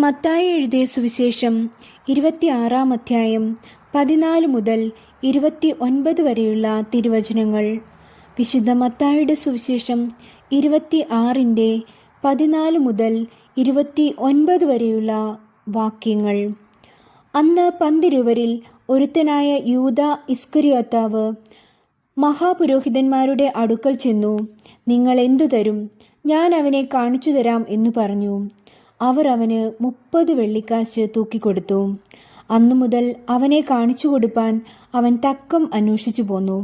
മത്തായി എഴുതിയ സുവിശേഷം 26-ാം അധ്യായം 14 മുതൽ 29 വരെയുള്ള തിരുവചനങ്ങൾ. വിശുദ്ധ മത്തായിയുടെ സുവിശേഷം 26-ന്റെ 14 മുതൽ 29 വരെയുള്ള വാക്യങ്ങൾ. അന്ന് 12 ഒരുത്തനായ യൂദ ഇസ്കരിയോത്താവ് മഹാപുരോഹിതന്മാരുടെ അടുക്കൽ ചെന്നു, നിങ്ങൾ എന്തു തരും? ഞാൻ അവനെ കാണിച്ചു തരാം എന്നു പറഞ്ഞു. അവർ അവന് 30 വെള്ളിക്കാശ് തൂക്കിക്കൊടുത്തു. അന്നു മുതൽ അവനെ കാണിച്ചു കൊടുപ്പാൻ അവൻ തക്കം അന്വേഷിച്ചു പോന്നു.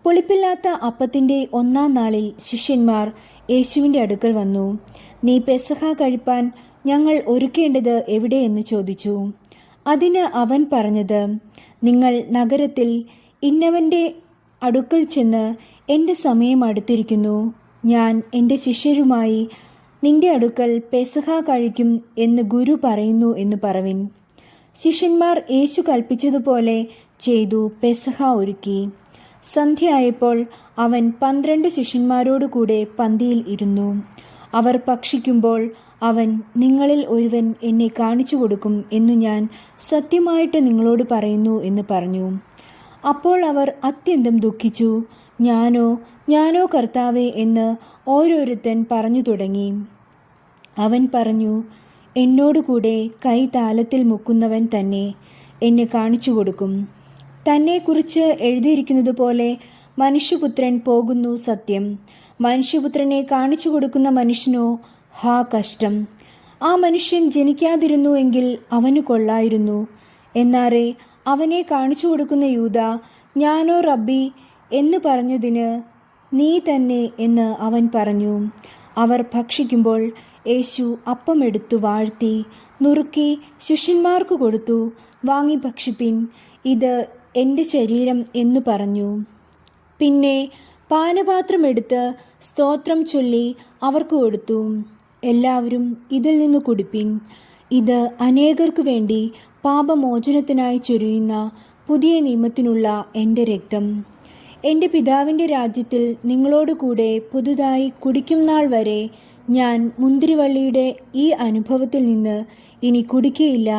പുളിപ്പില്ലാത്ത അപ്പത്തിൻ്റെ 1-ാം നാളിൽ ശിഷ്യന്മാർ യേശുവിൻ്റെ അടുക്കൽ വന്നു. നീ പെസഹ കഴിപ്പാൻ ഞങ്ങൾ ഒരുക്കേണ്ടത് എവിടെയെന്ന് ചോദിച്ചു. അതിന് അവൻ പറഞ്ഞത്, നിങ്ങൾ നഗരത്തിൽ ഇന്നവൻ്റെ അടുക്കൽ ചെന്ന്, എൻ്റെ സമയം അടുത്തിരിക്കുന്നു, ഞാൻ എൻ്റെ ശിഷ്യരുമായി നിന്റെ അടുക്കൽ പെസഹ കഴിക്കും എന്ന് ഗുരു പറയുന്നു എന്ന് പറവിൻ. ശിഷ്യന്മാർ യേശു കൽപ്പിച്ചതുപോലെ ചെയ്തു പെസഹ ഒരുക്കി. സന്ധ്യയായപ്പോൾ അവൻ 12 ശിഷ്യന്മാരോടു കൂടെ പന്തിയിൽ ഇരുന്നു. അവർ ഭക്ഷിക്കുമ്പോൾ അവൻ, നിങ്ങളിൽ ഒരുവൻ എന്നെ കാണിച്ചു കൊടുക്കും എന്നു ഞാൻ സത്യമായിട്ട് നിങ്ങളോട് പറയുന്നു എന്ന് പറഞ്ഞു. അപ്പോൾ അവർ അത്യന്തം ദുഃഖിച്ചു. ഞാനോ കർത്താവേ എന്ന് ഓരോരുത്തൻ പറഞ്ഞു തുടങ്ങി. അവൻ പറഞ്ഞു, എന്നോടുകൂടെ കൈ താലത്തിൽ മുക്കുന്നവൻ തന്നെ എന്നെ കാണിച്ചു കൊടുക്കും. തന്നെക്കുറിച്ച് എഴുതിയിരിക്കുന്നത് പോലെ മനുഷ്യപുത്രൻ പോകുന്നു. സത്യം, മനുഷ്യപുത്രനെ കാണിച്ചു കൊടുക്കുന്ന മനുഷ്യനോ ഹാ കഷ്ടം! ആ മനുഷ്യൻ ജനിക്കാതിരുന്നു എങ്കിൽ അവന് കൊള്ളായിരുന്നു. എന്നാറെ അവനെ കാണിച്ചു കൊടുക്കുന്ന യൂദ, ഞാനോ റബ്ബി എന്ന് പറഞ്ഞതിന് നീ തന്നെ എന്ന് അവൻ പറഞ്ഞു. അവർ ഭക്ഷിക്കുമ്പോൾ യേശു അപ്പമെടുത്തു വാഴ്ത്തി നുറുക്കി ശിഷ്യന്മാർക്ക് കൊടുത്തു. വാങ്ങി ഭക്ഷിപ്പിൻ, ഇത് എൻ്റെ ശരീരം എന്നു പറഞ്ഞു. പിന്നെ പാനപാത്രമെടുത്ത് സ്തോത്രം ചൊല്ലി അവർക്ക് കൊടുത്തു. എല്ലാവരും ഇതിൽ നിന്ന് കുടിപ്പിൻ, ഇത് അനേകർക്കു വേണ്ടി പാപമോചനത്തിനായി ചൊരിയുന്ന പുതിയ നിയമത്തിനുള്ള എൻ്റെ രക്തം. എൻ്റെ പിതാവിൻ്റെ രാജ്യത്തിൽ നിങ്ങളോട് കൂടെ പുതുതായി കുടിക്കും നാൾ വരെ ഞാൻ മുന്തിരിവള്ളിയുടെ ഈ അനുഭവത്തിൽ നിന്ന് ഇനി കുടിക്കയില്ല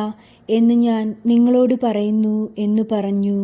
എന്ന് ഞാൻ നിങ്ങളോട് പറയുന്നു എന്ന് പറഞ്ഞു.